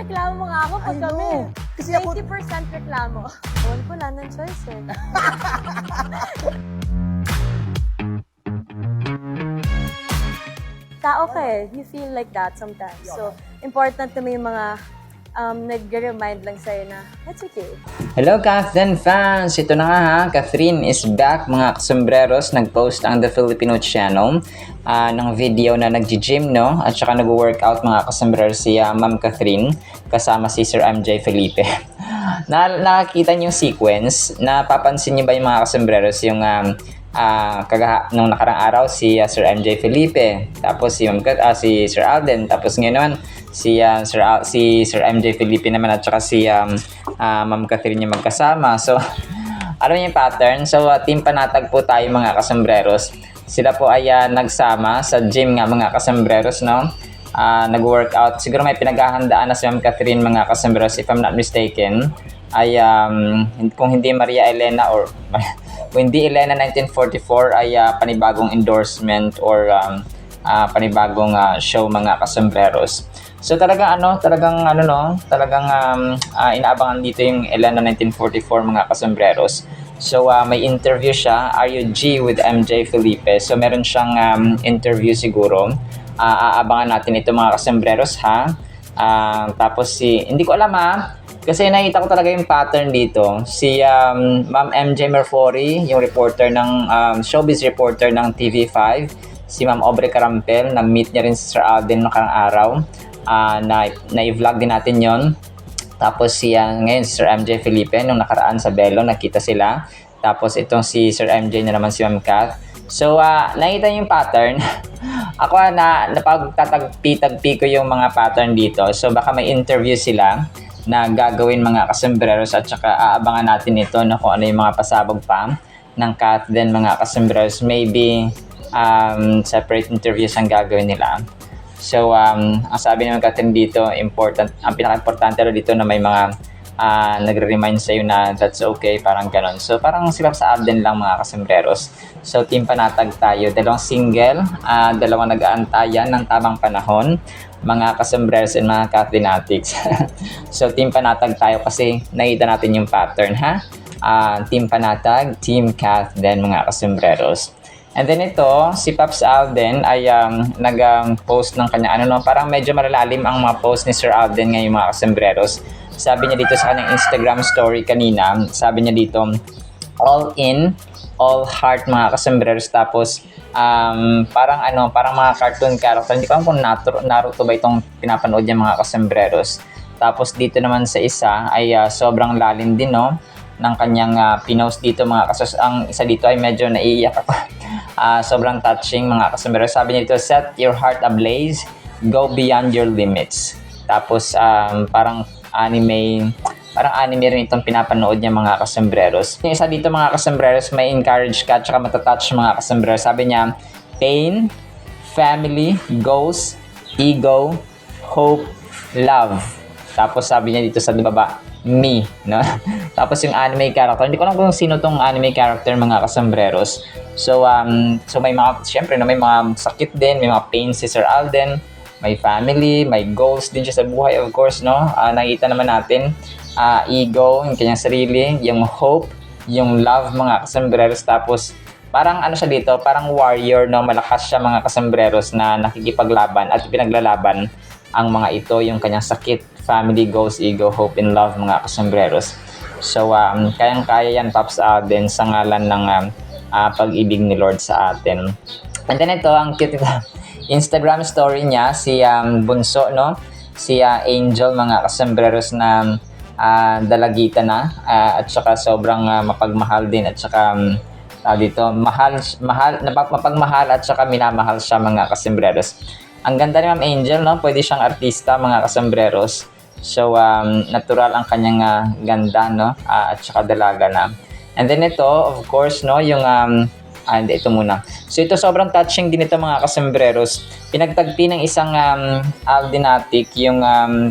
reklamo mo nga ako pag I kami. know. Kasi ako... 80% reklamo. Wala ng choice eh. Tao ka eh. You feel like that sometimes. So, important na may mga nag-remind lang sa'yo na, that's okay. Hello Catherine fans! Ito na nga ha, Catherine is back mga kasombreros. Nag-post ang The Filipino Channel ng video na nag-gym, no? At saka nag-workout mga kasombreros si Ma'am Catherine kasama si Sir MJ Felipe. Nakakita niyo yung sequence, napapansin niyo ba yung mga kasombreros yung nung nakarang araw si Sir MJ Felipe, tapos si Sir Alden, tapos ngayon naman si Sir MJ Felipe naman at saka si Ma'am Catherine yung magkasama. So alam niyo yung pattern. So team panatag po tayo mga kasombreros. Sila po ay nagsama sa gym nga mga kasombreros, no? Nag-workout. Siguro may pinaghahandaan na si Ma'am Catherine mga kasombreros, if I'm not mistaken. Ay kung hindi Maria Elena or kung hindi Elena 1944 ay panibagong endorsement or panibagong show mga kasombreros. So talagang inaabangan dito yung Elena 1944 mga kasombreros. So may interview siya, Are You G with MJ Felipe. So meron siyang interview siguro. Aabangan natin ito mga kasombreros ha. Tapos hindi ko alam ha. Kasi nakita ko talaga yung pattern dito. Si Ma'am MJ Merfori, yung reporter ng showbiz reporter ng TV5, si Ma'am Aubrey Carampel, na-meet niya rin si Sir Alden nakarang araw. Na-vlog din natin yon. Tapos ngayon si Sir MJ Felipe, nung nakaraan sa Belo, nakita sila. Tapos itong si Sir MJ na naman si Ma'am Kat. So, nakita niyo yung pattern. Ako napagtatagpi-tagpi ko yung mga pattern dito. So, baka may interview sila na gagawin mga kasombreros at saka aabangan natin ito na kung ano yung mga pasabog pa ng Kat din mga kasombreros. Maybe separate interviews ang gagawin nila. So, ang sabi naman Katrin dito, ang pinaka-importante dito na may mga nagre-remind sa'yo na that's okay, parang ganon. So, parang sila sa Alden lang mga kasombreros. So, team panatag tayo. Dalawang single, dalawang nag-aantayan ng tamang panahon, mga kasombreros and mga Katrinatics. So, team panatag tayo kasi nakita natin yung pattern, ha? Team panatag, team Kath, then mga kasombreros. And then ito, si Pops Alden ay nag-post ng kanya, parang medyo malalalim ang mga post ni Sir Alden ngayon mga kasombreros. Sabi niya dito sa kanyang Instagram story kanina, sabi niya dito, all in, all heart mga kasombreros. Tapos, parang mga cartoon character. Hindi ko alam kung Naruto ba itong pinapanood niya mga kasombreros. Tapos dito naman sa isa ay sobrang lalim din, no? Ng kanyang pinost dito mga kasos. Ang isa dito ay medyo naiiyak ako. Sobrang touching mga kasombreros. Sabi niya dito, set your heart ablaze, go beyond your limits. Tapos parang anime rin itong pinapanood niya mga kasombreros. Yung isa dito mga kasombreros, may encourage ka at saka matatouch mga kasombreros. Sabi niya, pain, family, ghost, ego, hope, love. Tapos sabi niya dito sa baba, me, no? Tapos yung anime character, hindi ko alam kung sino tong anime character mga kasombreros. So may mga, syempre may mga sakit din, may mga pain si Sir Alden, may family, may goals din siya sa buhay, of course, no? Nakita naman natin, ego, yung kanyang sarili, yung hope, yung love mga kasombreros. Tapos parang siya dito, parang warrior, no? Malakas siya mga kasombreros na nakikipaglaban at pinaglalaban ang mga ito, yung kanyang sakit, family, goals, ego, hope, and love mga kasombreros. So, kayang-kaya yan, Pops Alden, sa ngalan ng pag-ibig ni Lord sa atin. And then ito, ang cute ito, Instagram story niya, si Bunso, no? Si Angel, mga kasombreros na dalagita na, at saka sobrang mapagmahal din, at saka dito, mapagmahal at saka minamahal siya mga kasombreros. Ang ganda ni Ma'am Angel, no? Pwede siyang artista mga kasombreros. So, natural ang kanyang ganda, no? At saka dalaga na. And then ito, of course, no? Yung, ito muna. So, ito sobrang touching din ito mga kasombreros. Pinagtagpi ng isang Aldenatic yung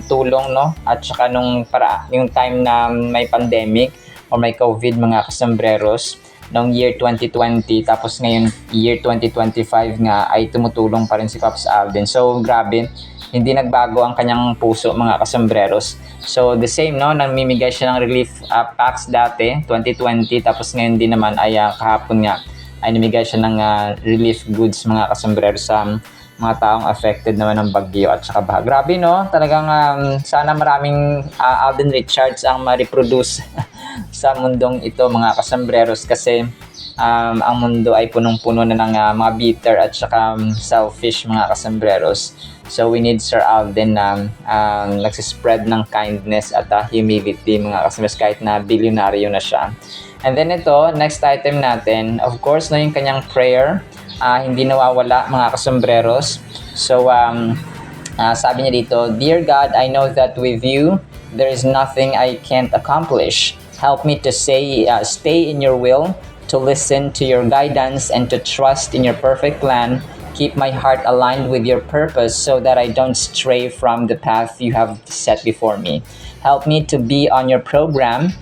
tulong, no? At saka yung time na may pandemic or may COVID mga kasombreros. Noong year 2020, tapos ngayon year 2025 nga ay tumutulong pa rin si Pops Alden. So grabe, hindi nagbago ang kanyang puso, mga kasambreros. So the same, no, namimigay siya ng relief packs dati 2020, tapos ngayon din naman ay kahapon nga ay namigay siya ng relief goods, mga kasambreros, sa mga taong affected naman ng bagyo at saka baha. Grabe, no? Talagang sana maraming Alden Richards ang ma-reproduce sa mundong ito, mga kasambreros, kasi ang mundo ay punong-puno na ng mga bitter at saka selfish, mga kasambreros. So we need Sir Alden na nagsispread ng kindness at humility, mga kasambreros, kahit na bilyonaryo na siya. And then ito, next item natin, of course, no, yung kanyang prayer, hindi nawawala, mga kasambreros. So sabi niya dito, "Dear God, I know that with you, there is nothing I can't accomplish. Help me to stay in your will, to listen to your guidance, and to trust in your perfect plan. Keep my heart aligned with your purpose so that I don't stray from the path you have set before me. Help me to be on your program,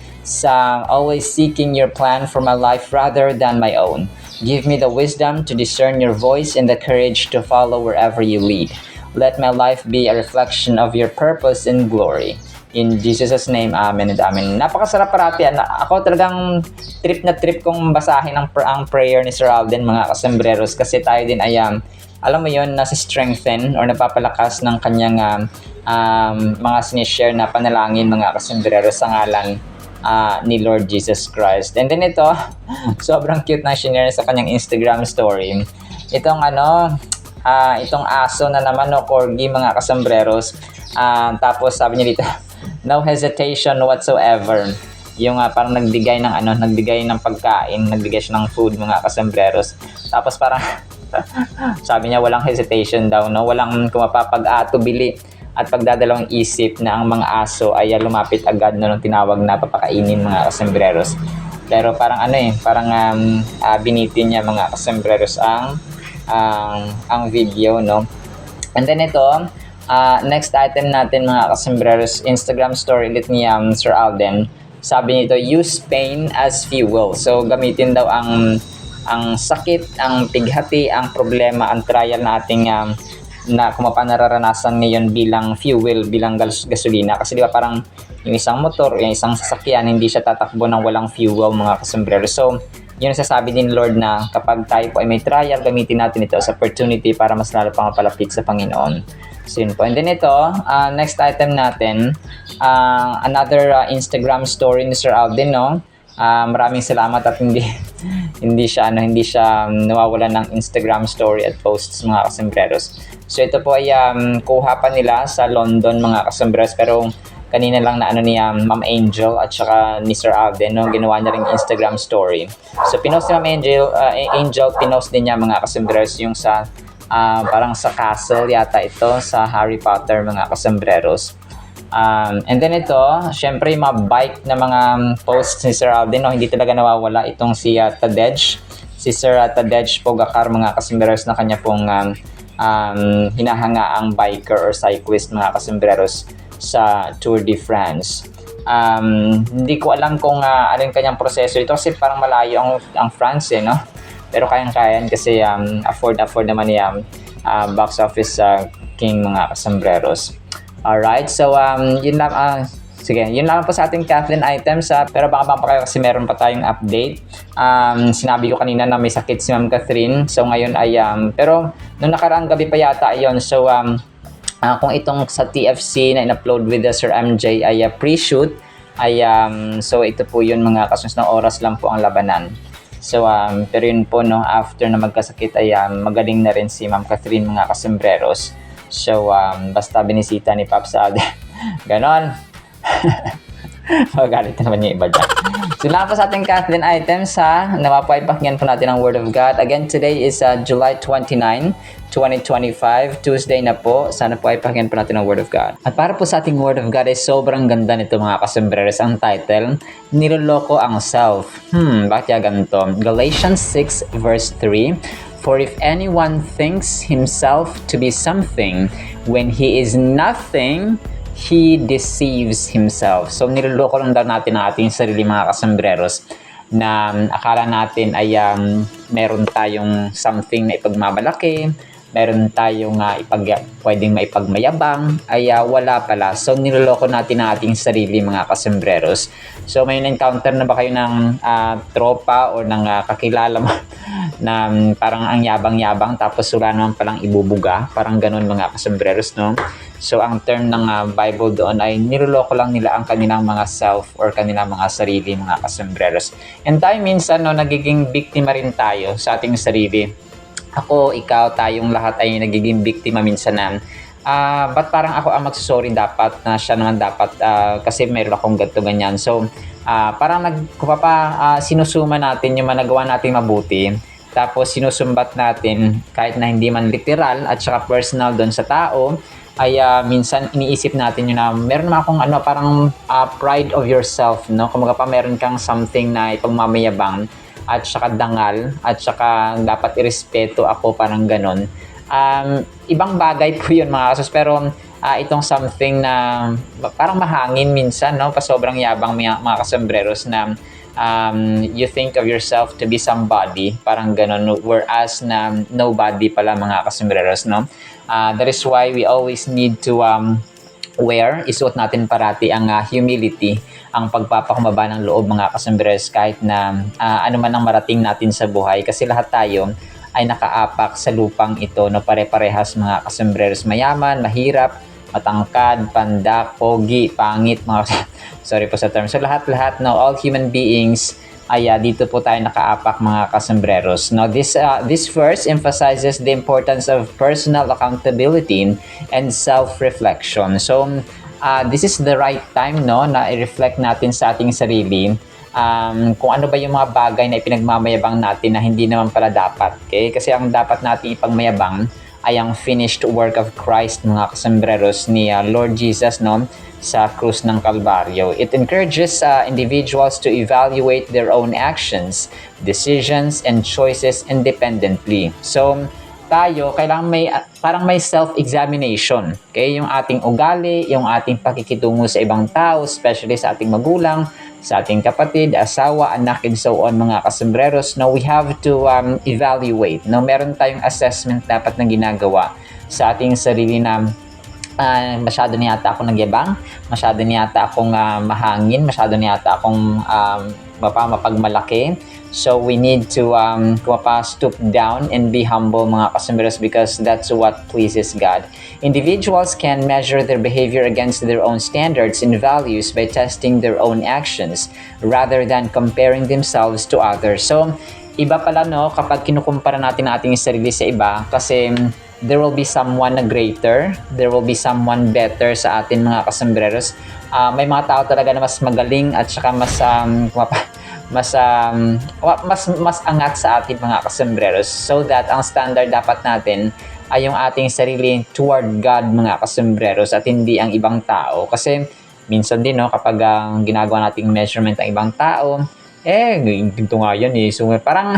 always seeking your plan for my life rather than my own. Give me the wisdom to discern your voice and the courage to follow wherever you lead. Let my life be a reflection of your purpose and glory. In Jesus' name, amen and amen." Napakasarap parati. Ako talagang trip na trip kong basahin ang prayer ni Sir Alden, mga kasambreros, kasi tayo din ay, alam mo yun, nasa-strengthen or napapalakas ng kanyang mga sinishare na panalangin, mga kasambreros, sa ngalan ni Lord Jesus Christ. And then ito, sobrang cute na shinare sa kanyang Instagram story. Itong itong aso na naman, no, corgi, mga kasambreros. Tapos sabi niya dito, "No hesitation whatsoever." Yung parang nagbigay ng pagkain, nagbigay siya ng food, mga kasambreros. Tapos parang sabi niya walang hesitation daw, no, walang kumapapag-atubili at pagdadalawang isip na ang mga aso ay lumapit agad, no, nung tinawag na papakainin, mga kasambreros. Pero parang binitin niya, mga kasambreros, ang video, no. And then ito, next item natin, mga kasambreros, Instagram story ulit ni Sir Alden. Sabi nito, "Use pain as fuel." So gamitin daw ang sakit, ang pighati, ang problema, ang trial na ating na kung nararanasan ngayon bilang fuel, bilang gasolina. Kasi di ba parang yung isang motor, yung isang sasakyan, hindi siya tatakbo ng walang fuel, mga kasambreros. So yun ang sasabi din Lord, na kapag tayo po ay may trial, gamitin natin ito as opportunity para mas lalo pang mapalapit sa Panginoon. So yun po. And then ito, next item natin, another Instagram story ni Sir Alden, no. Maraming salamat at hindi siya nawawala ng Instagram story at posts, mga kasambreros. So ito po ay kuha pa nila sa London, mga kasambreros, pero kanina lang na ni Ma'am Angel at saka ni Sir Alden, no, ginawa niya ring Instagram story. So pinost ni Ma'am Angel, pinost din niya, mga kasambreros, yung sa parang sa castle yata ito sa Harry Potter, mga kasambreros. And then ito, syempre yung mga bike na mga posts ni Sir Alden, no, hindi talaga nawawala itong si Tadej. Si Sir Tadej Pogacar, mga kasambreros, na kanya pong hinahanga ang biker or cyclist, mga kasambreros, sa Tour de France. Hindi ko alam kung ano yung kanyang proseso ito, kasi parang malayo ang France, no? Pero kayang-kayan kasi afford naman niya box office king, mga kasambreros. Alright, so yun lang. Sige, yun lang po sa ating Kathleen items. Pero baka pa kayo kasi meron pa tayong update. Sinabi ko kanina na may sakit si Ma'am Catherine. So ngayon ay, pero nung nakaraang gabi pa yata yun. So kung itong sa TFC na in-upload with Sir MJ ay pre-shoot, ay so ito po yun, mga kasunod na oras lang po ang labanan. So pero yun po, no, after na magkasakit ay magaling na rin si Ma'am Catherine, mga kasambreros. So basta binisita ni Pops Alden. Ganon. Magalit na naman yung iba dyan. So lang po sa ating Kathleen items, nawa po ay pakinggan po natin ang Word of God. Again, today is July 29, 2025, Tuesday na po. Sana po ay pakinggan po natin ang Word of God. At para po sa ating Word of God ay sobrang ganda nito, mga kasambreros. Ang title, "Niloloko ang Self." Bakit kaya ganito? Galatians 6 verse 3, "For if anyone thinks himself to be something when he is nothing, he deceives himself." So niloloko lang daw natin ang ating sarili, mga kasambreros, na akala natin ay meron tayong something na ipagmamalaki, meron tayong pwedeng maipagmayabang, ay wala pala. So, niloloko natin ang ating sarili, mga kasembreros. So, may encounter na ba kayo ng tropa o ng kakilala mo na parang ang yabang-yabang tapos wala naman palang ibubuga? Parang ganun, mga kasembreros, no? So, ang term ng Bible doon ay niloloko lang nila ang kanilang mga self or kanilang mga sarili, mga kasembreros. And tayo minsan, no, nagiging biktima rin tayo sa ating sarili. Ako, ikaw, tayong lahat ay nagiging biktima minsan na ba't parang ako ang magsusorry dapat na siya naman dapat kasi meron akong ganito ganyan. So, parang sinusuma natin yung managawa natin mabuti. Tapos sinusumbat natin kahit na hindi man literal at saka personal doon sa tao, ay minsan iniisip natin yun na meron naman akong parang pride of yourself, no? Kung meron kang something na ipagmamayabang at saka dangal at saka dapat irespeto ako, parang ganon. Ibang bagay po yun, mga kasos, pero itong something na parang mahangin minsan, no? Sobrang yabang, mga kasembreros, na you think of yourself to be somebody, parang ganon, whereas na nobody pala, mga kasembreros, no? That is why we always need to isuot natin parati ang humility, ang pagpapakumbaba ng loob, mga kasembreros, kahit na ano man ang marating natin sa buhay, kasi lahat tayo ay nakaapak sa lupang ito, no? Pare-parehas, mga kasembreros, mayaman, mahirap, matangkad, pandak, pogi, pangit, mga sorry po sa term. So lahat-lahat, no, all human beings ay dito po tayo nakaapak, mga kasembreros. Now this verse emphasizes the importance of personal accountability and self-reflection. So this is the right time, no, na i-reflect natin sa ating sarili kung ano ba yung mga bagay na ipinagmamayabang natin na hindi naman pala dapat. Okay? Kasi ang dapat natin ipagmayabang ay ang finished work of Christ, mga kasembreros, ni Lord Jesus, no, sa krus ng Kalbaryo. It encourages individuals to evaluate their own actions, decisions, and choices independently. So, tayo, kailangan parang may self-examination. Okay? Yung ating ugali, yung ating pakikitungo sa ibang tao, especially sa ating magulang, sa ating kapatid, asawa, anak, and so on, mga kasembreros. No, we have to evaluate. No, meron tayong assessment dapat na ginagawa sa ating sarili na masyado na yata akong nagyabang, masyado na yata akong mahangin, masyado na yata akong mapagmalaki. So we need to stoop down and be humble, mga kasembreros, because that's what pleases God. Individuals can measure their behavior against their own standards and values by testing their own actions rather than comparing themselves to others. So iba pala, no, kapag kinukumpara natin ang ating sarili sa iba, kasi there will be someone na greater, there will be someone better sa atin, mga kasembreros. May mga tao talaga na mas magaling at saka mas angat sa ating, mga kasembreros, so that ang standard dapat natin ay yung ating sarili toward God, mga kasembreros, at hindi ang ibang tao. Kasi minsan din, no, kapag ginagawa nating measurement ang ibang tao, ito nga yan eh. So parang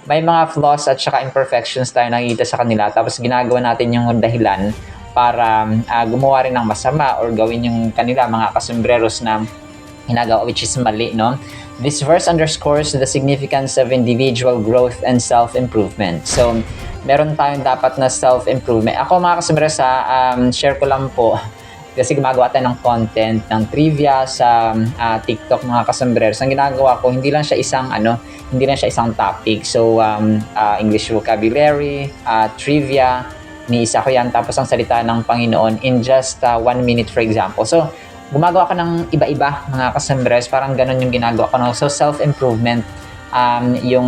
may mga flaws at saka imperfections tayo nakikita sa kanila, tapos ginagawa natin yung dahilan para gumawa rin ng masama or gawin yung kanila, mga kasembreros, na ginagawa, which is mali, no? This verse underscores the significance of individual growth and self-improvement. So, meron tayong dapat na self-improvement. Ako, mga kasembreros, share ko lang po, kasi gumagawa tayo ng content, ng trivia sa TikTok, mga kasembreros. Ang ginagawa ko, hindi lang siya isang topic. So, English vocabulary, trivia, niisa ko yan. Tapos ang salita ng Panginoon in just 1 minute, for example. So, gumagawa ko ng iba-iba, mga kasembreros. Parang ganun yung ginagawa ko. No? So, self-improvement, yung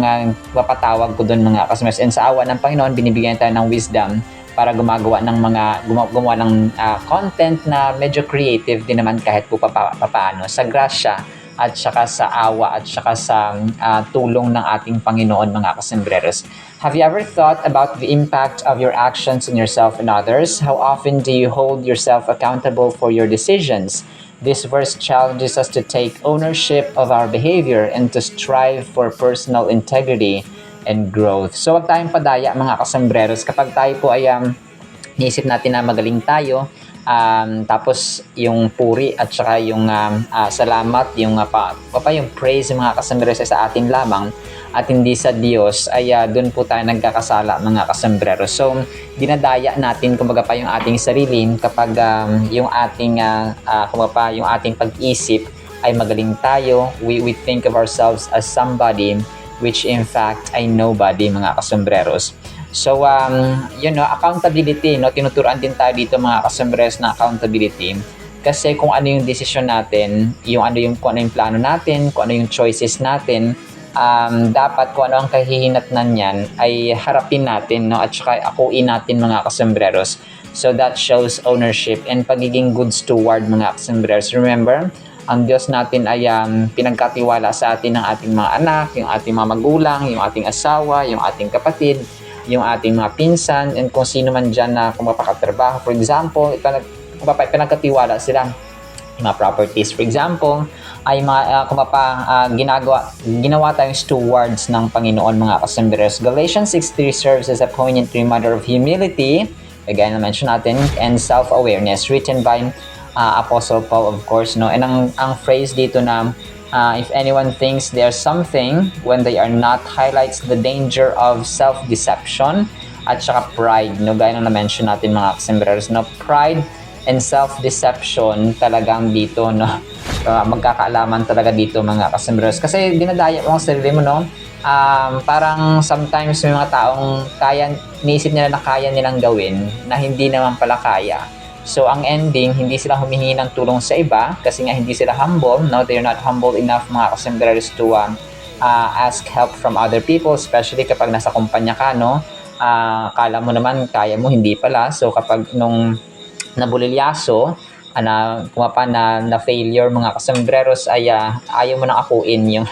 papatawag ko dun, mga kasembreros. And sa awa ng Panginoon, binibigyan tayo ng wisdom para gumawa ng content na medyo creative din naman, kahit po papaano, sa grasya at saka sa awa at saka sa tulong ng ating Panginoon, mga kasembreros. Have you ever thought about the impact of your actions on yourself and others? How often do you hold yourself accountable for your decisions? This verse challenges us to take ownership of our behavior and to strive for personal integrity and growth. So, wag tayong padaya, mga kasembreros, kapag tayo po ay niisip natin na magaling tayo, tapos yung puri at saka yung salamat, yung praise, mga kasembreros, sa atin lamang, at hindi sa Diyos, ay doon po tayo nagkakasala mga kasombrero. So, dinadaya natin kumbaga pa yung ating sarili kapag yung ating yung ating pag-isip ay magaling tayo. We think of ourselves as somebody which in fact ay nobody mga kasombreros. So, accountability, no? Tinuturuan din tayo dito mga kasombreros na accountability. Kasi kung ano yung decision natin, kung ano yung plano natin, kung ano yung choices natin, dapat kung ano ang kahihinatnan niyan ay harapin natin, no? At saka akuin natin mga kasombreros. So that shows ownership and pagiging good steward mga kasombreros. Remember, ang Diyos natin ay pinagkatiwala sa atin ng ating mga anak, yung ating mga magulang, yung ating asawa, yung ating kapatid, yung ating mga pinsan, and kung sino man dyan na kung mapakatrabaho. For example, pinagkatiwala sila yung mga properties. For example, ay ginawa tayong stewards ng Panginoon mga kasombreros. Galatians 6:3 serves as a poignant reminder of humility, again na-mention natin, and self-awareness, written by Apostle Paul, of course, no? And ang phrase dito na if anyone thinks there's something when they are not, highlights the danger of self-deception at saka pride, no? Gaya na na-mention natin mga kasombreros, no? Pride and self-deception talagang dito, no? Magkakaalaman talaga dito mga kasombreros. Kasi dinadaya mo ang sarili mo, no? Parang sometimes may mga taong niisip nila na kaya nilang gawin na hindi naman pala kaya. So, ang ending, hindi sila humihingi ng tulong sa iba kasi nga hindi sila humble, no? They're not humble enough mga kasombreros to ask help from other people, especially kapag nasa kumpanya ka, no? Kala mo naman kaya mo, hindi pala. So, kapag nung nabulilyaso, na failure mga kasombreros, ay ayaw mo nang akuin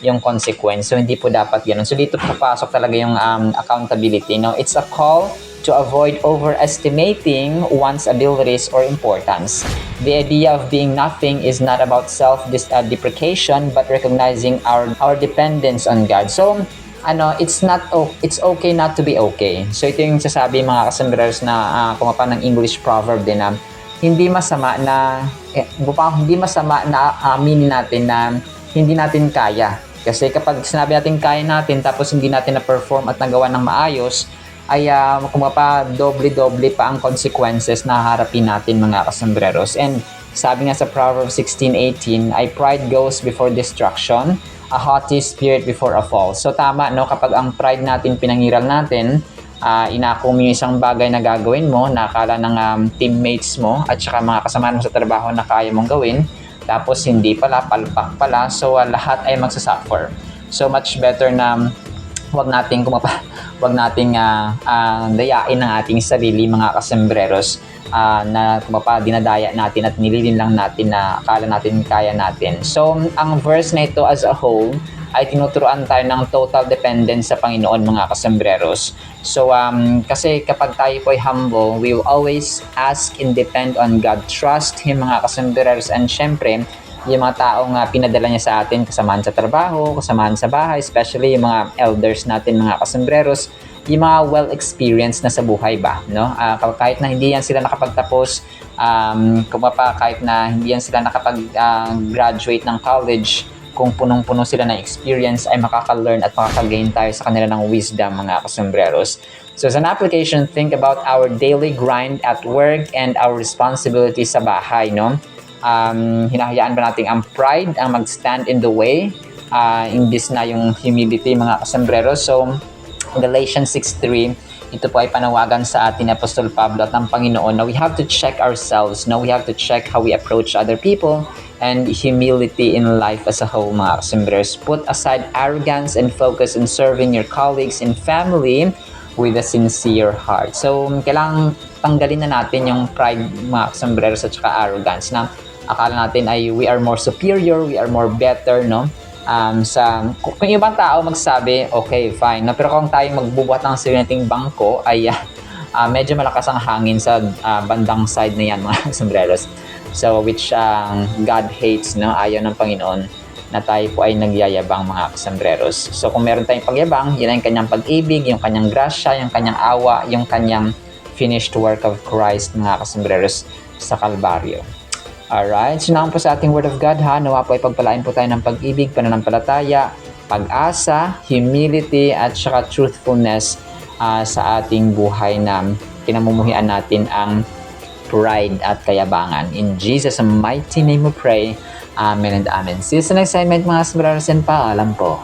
yung consequence. So, hindi po dapat ganun. So, dito papasok talaga yung accountability, no? It's a call to avoid overestimating one's abilities or importance. The idea of being nothing is not about self-deprecation but recognizing our dependence on God. So, it's okay not to be okay. So, ito yung sasabi mga kasombreros na kumapa ng English proverb din na hindi masama na aminin natin na hindi natin kaya. Kasi kapag sinabi natin kaya natin tapos hindi natin na-perform at nagawa ng maayos, ay doble-doble pa ang consequences na harapin natin mga kasombreros. And sabi nga sa Proverbs 16:18, ay pride goes before destruction, a haughty spirit before a fall. So tama, no? Kapag ang pride natin pinangiral natin, inako mo yung isang bagay na gagawin mo, nakala ng teammates mo at saka mga kasama mo sa trabaho na kaya mong gawin, tapos hindi pala, palpak pala, so lahat ay magsasuffer. So much better na wag nating dayain ang ating sarili mga kasombreros, na dinadaya natin at nililin lang natin na akala natin kaya natin. So, ang verse na ito as a whole ay tinuturuan tayo ng total dependence sa Panginoon mga kasombreros. So, kasi kapag tayo po ay humble, we will always ask and depend on God. Trust Him mga kasombreros, and syempre, yung mga taong pinadala niya sa atin, kasamahan sa trabaho, kasamahan sa bahay, especially yung mga elders natin, mga kasombreros, yung mga well-experienced na sa buhay ba, no? Kahit na hindi yan sila nakapagtapos, kahit na hindi yan sila nakapag-graduate ng college, kung punong-puno sila ng experience, ay makaka-learn at makaka-gain tayo sa kanila ng wisdom, mga kasombreros. So, as an application, think about our daily grind at work and our responsibilities sa bahay, no? Hinahayaan ba natin ang pride ang mag-stand in the way, imbis na yung humility mga kasombreros. So, Galatians 6:3, ito po ay panawagan sa atin ni Apostol Pablo at ng Panginoon na we have to check ourselves, no? We have to check how we approach other people and humility in life as a whole mga kasombreros. Put aside arrogance and focus on serving your colleagues and family with a sincere heart. So, kailangang tanggalin na natin yung pride mga kasombreros at saka arrogance na akala natin ay we are more superior, we are more better, no? Kung ibang tao magsabi, okay, fine, no? Pero kung tayo magbubuhat ng sarili nating bangko, ay medyo malakas ang hangin sa bandang side na yan, mga sombreros. So, which God hates, no? Ayaw ng Panginoon na tayo po ay nagyayabang, mga sombreros. So, kung meron tayong pagyabang, yun ay yung kanyang pag-ibig, yung kanyang grasya, yung kanyang awa, yung kanyang finished work of Christ, mga kasombreros, sa Kalbaryo. Alright, so naman po sa ating Word of God, ha? Nawa po ay pagpalain po tayo ng pag-ibig, pananampalataya, pag-asa, humility, at saka truthfulness sa ating buhay na kinamumuhian natin ang pride at kayabangan. In Jesus' mighty name we pray. Amen and amen. See you sa next segment mga sombrero and paalam po.